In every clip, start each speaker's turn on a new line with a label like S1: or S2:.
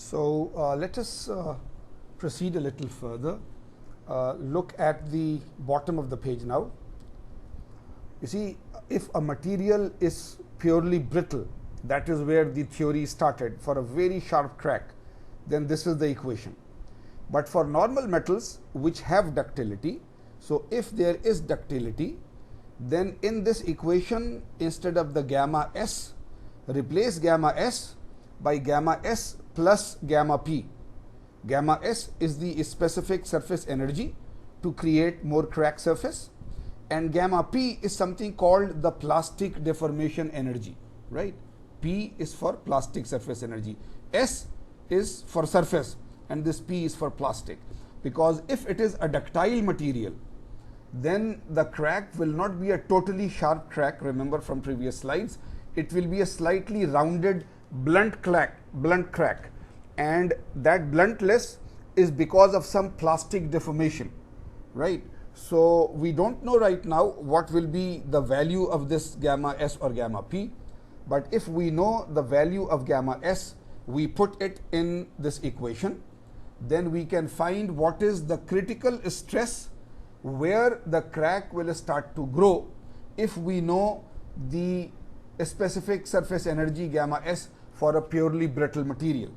S1: So let us proceed a little further. Look at the bottom of the page now. You see, if a material is purely brittle, that is where the theory started, for a very sharp crack, then this is the equation. But for normal metals which have ductility, so if there is ductility, then in this equation, instead of the gamma S, replace gamma S by gamma S plus gamma P. Gamma S is the specific surface energy to create more crack surface, and gamma P is something called the plastic deformation energy, right? P is for plastic surface energy, S is for surface, and this P is for plastic. Because if it is a ductile material, then the crack will not be a totally sharp crack, remember from previous slides, it will be a slightly rounded blunt crack, and that bluntness is because of some plastic deformation, right? So we don't know right now what will be the value of this gamma S or gamma P, but if we know the value of gamma S, we put it in this equation, then we can find what is the critical stress where the crack will start to grow if we know the specific surface energy gamma S for a purely brittle material.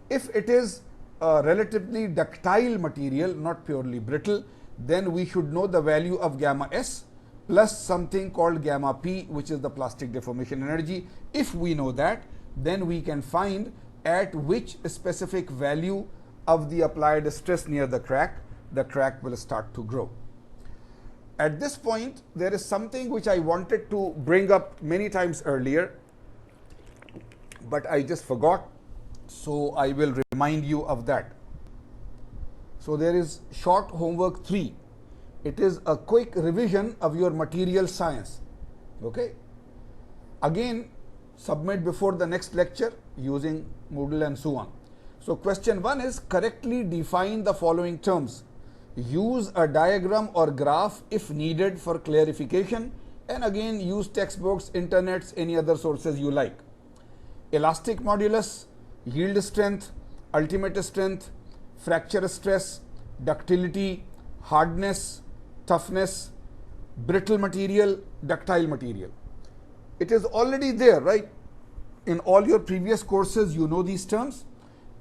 S1: If it is a relatively ductile material, not purely brittle, then we should know the value of gamma S plus something called gamma P, which is the plastic deformation energy. If we know that, then we can find at which specific value of the applied stress near the crack will start to grow. At this point, there is something which I wanted to bring up many times earlier, but I just forgot, so I will remind you of that. So there is short homework 3. It is a quick revision of your material science. Okay. Again, submit before the next lecture using Moodle and so on. So question 1 is correctly define the following terms. Use a diagram or graph if needed for clarification, and again use textbooks, internets, any other sources you like. Elastic modulus, yield strength, ultimate strength, fracture stress, ductility, hardness, toughness, brittle material, ductile material. It is already there, right? In all your previous courses, you know these terms,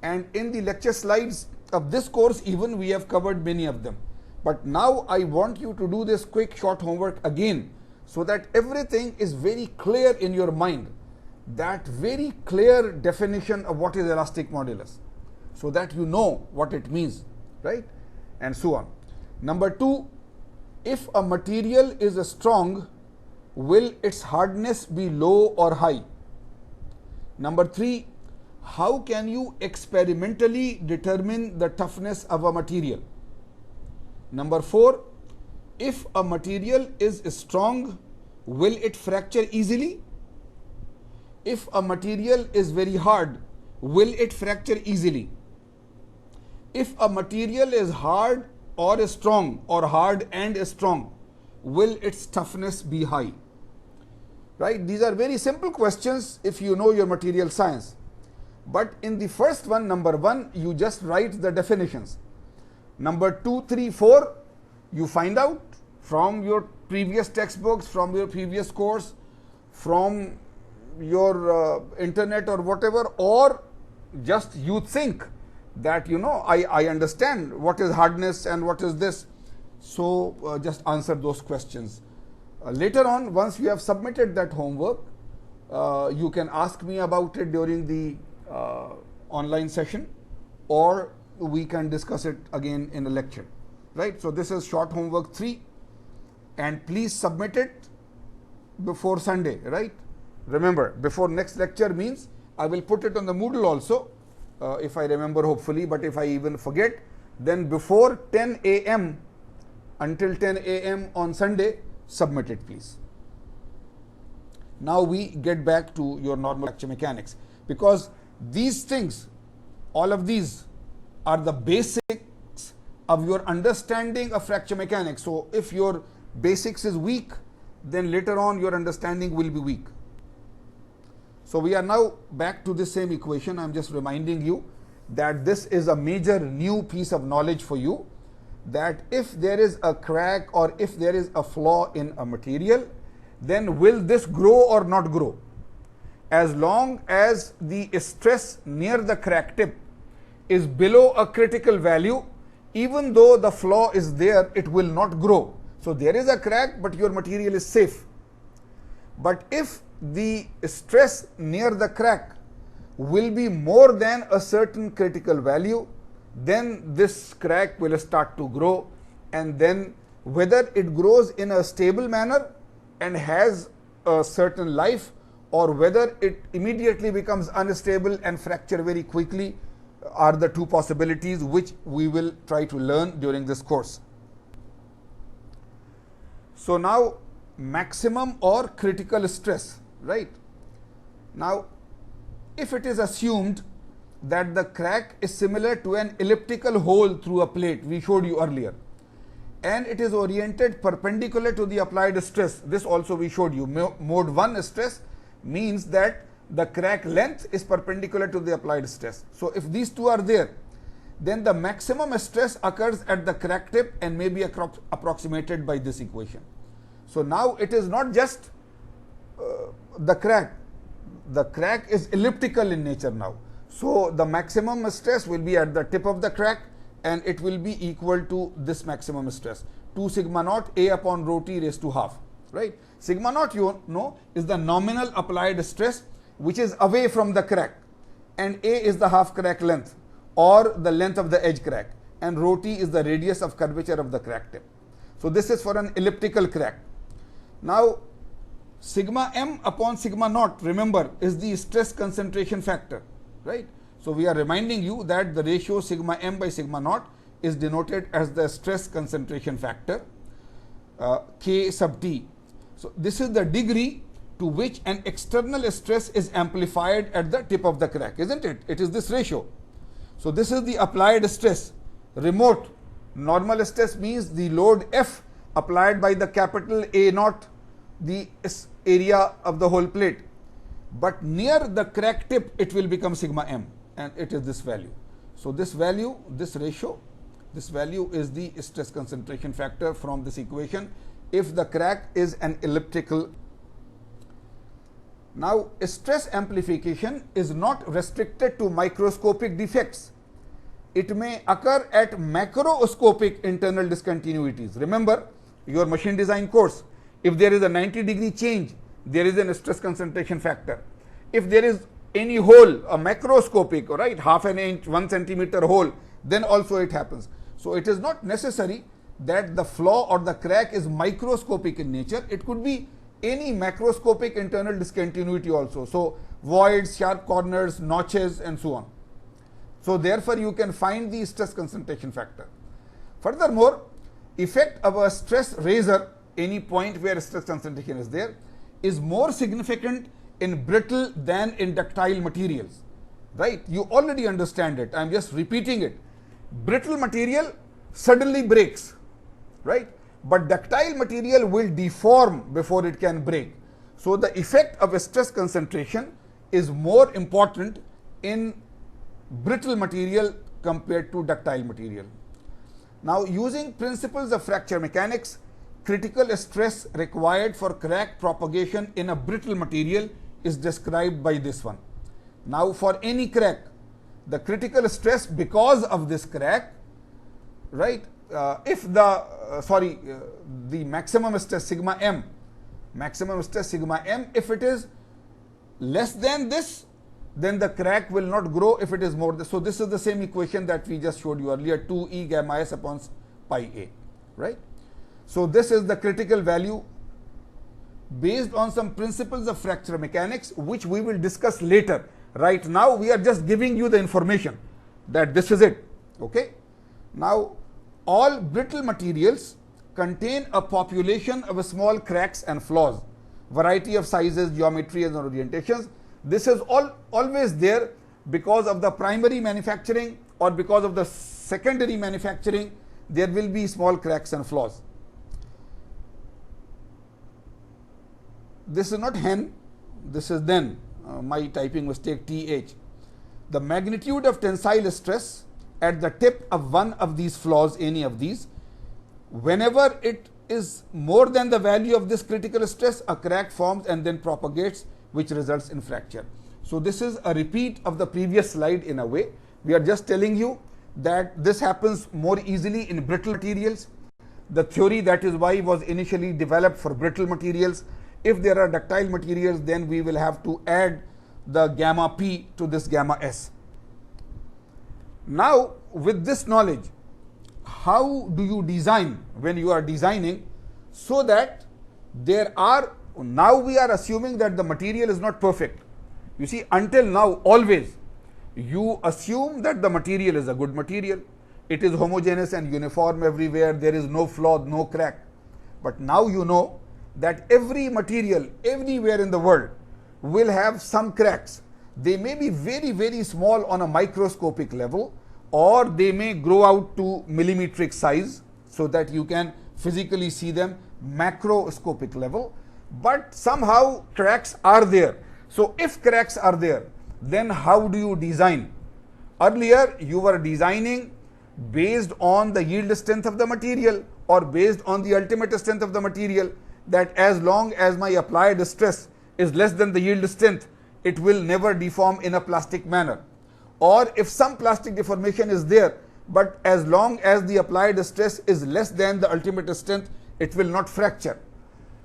S1: and in the lecture slides of this course even we have covered many of them. But now I want you to do this quick short homework again, so that everything is very clear in your mind, that very clear definition of what is elastic modulus, so that you know what it means, right? And so on. Number 2, if a material is strong, will its hardness be low or high? Number 3, how can you experimentally determine the toughness of a material? Number 4, if a material is strong, will it fracture easily? If a material is very hard, will it fracture easily? If a material is hard or strong, or hard and strong, will its toughness be high? Right? These are very simple questions if you know your material science. But in the first one, number 1, you just write the definitions. Number 2, 3, 4, you find out from your previous textbooks, from your previous course, from your internet or whatever, or just you think that, you know, I understand what is hardness and what is this. So just answer those questions. Later on, once you have submitted that homework, you can ask me about it during the online session, or we can discuss it again in a lecture, right? So this is short homework 3, and please submit it before Sunday, right? Remember, before next lecture means I will put it on the Moodle also, if I remember hopefully, but if I even forget, then before 10 a.m. until 10 a.m. on Sunday, submit it please. Now we get back to your normal fracture mechanics, because these things, all of these are the basics of your understanding of fracture mechanics. So if your basics is weak, then later on your understanding will be weak. So we are now back to the same equation. I'm just reminding you that this is a major new piece of knowledge for you, that if there is a crack or if there is a flaw in a material, then will this grow or not grow? As long as the stress near the crack tip is below a critical value, even though the flaw is there, it will not grow. So there is a crack, but your material is safe. But if the stress near the crack will be more than a certain critical value, then this crack will start to grow, and then whether it grows in a stable manner and has a certain life, or whether it immediately becomes unstable and fracture very quickly, are the two possibilities which we will try to learn during this course. So now, maximum or critical stress, right? Now, if it is assumed that the crack is similar to an elliptical hole through a plate we showed you earlier, and it is oriented perpendicular to the applied stress, this also we showed you. Mode 1 stress means that the crack length is perpendicular to the applied stress. So if these two are there, then the maximum stress occurs at the crack tip and may be approximated by this equation. So now it is not just the crack is elliptical in nature now. So the maximum stress will be at the tip of the crack, and it will be equal to this maximum stress, 2 sigma naught A upon rho t raised to half, right? Sigma naught, you know, is the nominal applied stress which is away from the crack, and A is the half crack length or the length of the edge crack, and rho t is the radius of curvature of the crack tip. So this is for an elliptical crack. Now sigma m upon sigma naught, remember, is the stress concentration factor, right? So we are reminding you that the ratio sigma m by sigma naught is denoted as the stress concentration factor, K sub t. So this is the degree to which an external stress is amplified at the tip of the crack, isn't it? It is this ratio. So this is the applied stress. Remote normal stress means the load F applied by the capital A naught, the area of the whole plate. But near the crack tip, it will become sigma m, and it is this value. So this value, this ratio, this value is the stress concentration factor from this equation if the crack is an elliptical. Now, stress amplification is not restricted to microscopic defects. It may occur at macroscopic internal discontinuities. Remember your machine design course. If there is a 90-degree change, there is a stress concentration factor. If there is any hole, a macroscopic, right, half an inch, 1 centimeter hole, then also it happens. So it is not necessary that the flaw or the crack is microscopic in nature. It could be any macroscopic internal discontinuity also. So voids, sharp corners, notches, and so on. So therefore you can find the stress concentration factor. Furthermore, effect of a stress razor, any point where stress concentration is there, is more significant in brittle than in ductile materials, right? You already understand it. I am just repeating it. Brittle material suddenly breaks, right? But ductile material will deform before it can break. So the effect of a stress concentration is more important in brittle material compared to ductile material. Now, using principles of fracture mechanics, critical stress required for crack propagation in a brittle material is described by this one. Now, for any crack, the critical stress because of this crack, right, if the maximum stress sigma m, if it is less than this, then the crack will not grow. If it is more than, so this is the same equation that we just showed you earlier, 2e gamma s upon pi a, right? So this is the critical value based on some principles of fracture mechanics, which we will discuss later. Right now we are just giving you the information that this is it, okay? Now, all brittle materials contain a population of small cracks and flaws, variety of sizes, geometries and orientations. This is always there because of the primary manufacturing or because of the secondary manufacturing. There will be small cracks and flaws. This is not hen, this is then, my typing mistake, th. the magnitude of tensile stress at the tip of one of these flaws, any of these, whenever it is more than the value of this critical stress, a crack forms and then propagates, which results in fracture. So this is a repeat of the previous slide in a way. We are just telling you that this happens more easily in brittle materials. The theory, that is why, was initially developed for brittle materials. If there are ductile materials, then we will have to add the gamma P to this gamma S. Now, with this knowledge, how do you design when you are designing so that there are, now we are assuming that the material is not perfect. You see, until now, always you assume that the material is a good material. It is homogeneous and uniform everywhere. There is no flaw, no crack. But now you know that every material everywhere in the world will have some cracks. They may be very, very small on a microscopic level, or they may grow out to millimetric size so that you can physically see them macroscopic level. But somehow cracks are there. So if cracks are there, then how do you design? Earlier you were designing based on the yield strength of the material or based on the ultimate strength of the material, that as long as my applied stress is less than the yield strength, it will never deform in a plastic manner. Or if some plastic deformation is there, but as long as the applied stress is less than the ultimate strength, it will not fracture.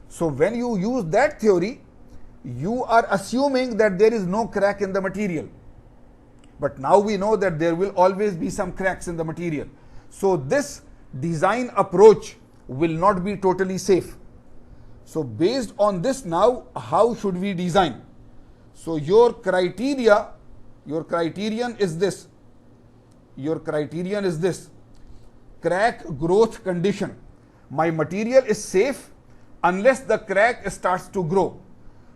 S1: So when you use that theory, you are assuming that there is no crack in the material. But now we know that there will always be some cracks in the material. So this design approach will not be totally safe. So based on this, now how should we design? So your criterion is this. Your criterion is this: crack growth condition. My material is safe unless the crack starts to grow.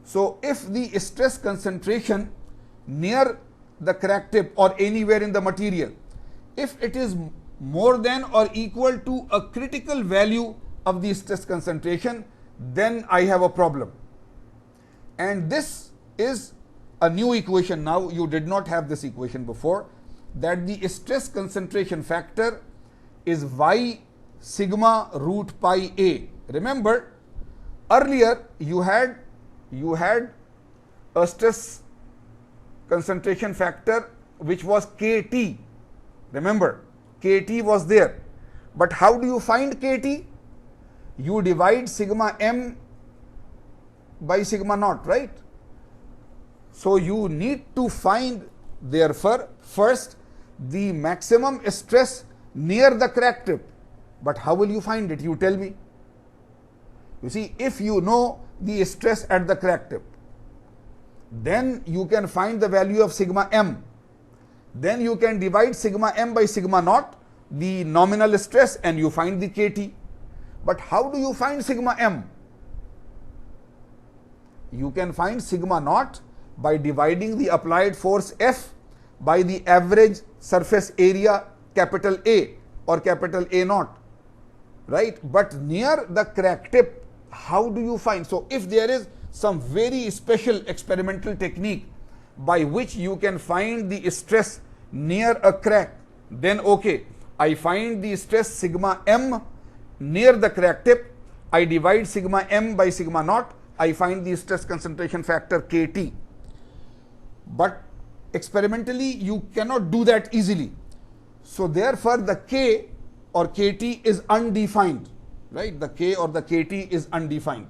S1: So if the stress concentration near the crack tip or anywhere in the material, if it is more than or equal to a critical value of the stress concentration, then I have a problem. And this is a new equation now. You did not have this equation before, that the stress concentration factor is Y sigma root pi A. Remember, earlier you had a stress concentration factor which was Kt. Remember, Kt was there. But how do you find Kt? You divide sigma m by sigma naught, right? So you need to find, therefore, first the maximum stress near the crack tip. But how will you find it? You tell me. You see, if you know the stress at the crack tip, then you can find the value of sigma m. Then you can divide sigma m by sigma naught, the nominal stress, and you find the Kt. But how do you find sigma m? You can find sigma naught by dividing the applied force F by the average surface area capital A or capital A naught, right? But near the crack tip, how do you find? So if there is some very special experimental technique by which you can find the stress near a crack, then okay, I find the stress sigma m near the crack tip, I divide sigma m by sigma naught, I find the stress concentration factor Kt. But experimentally you cannot do that easily. So therefore the K or Kt is undefined, right? The K or the Kt is undefined.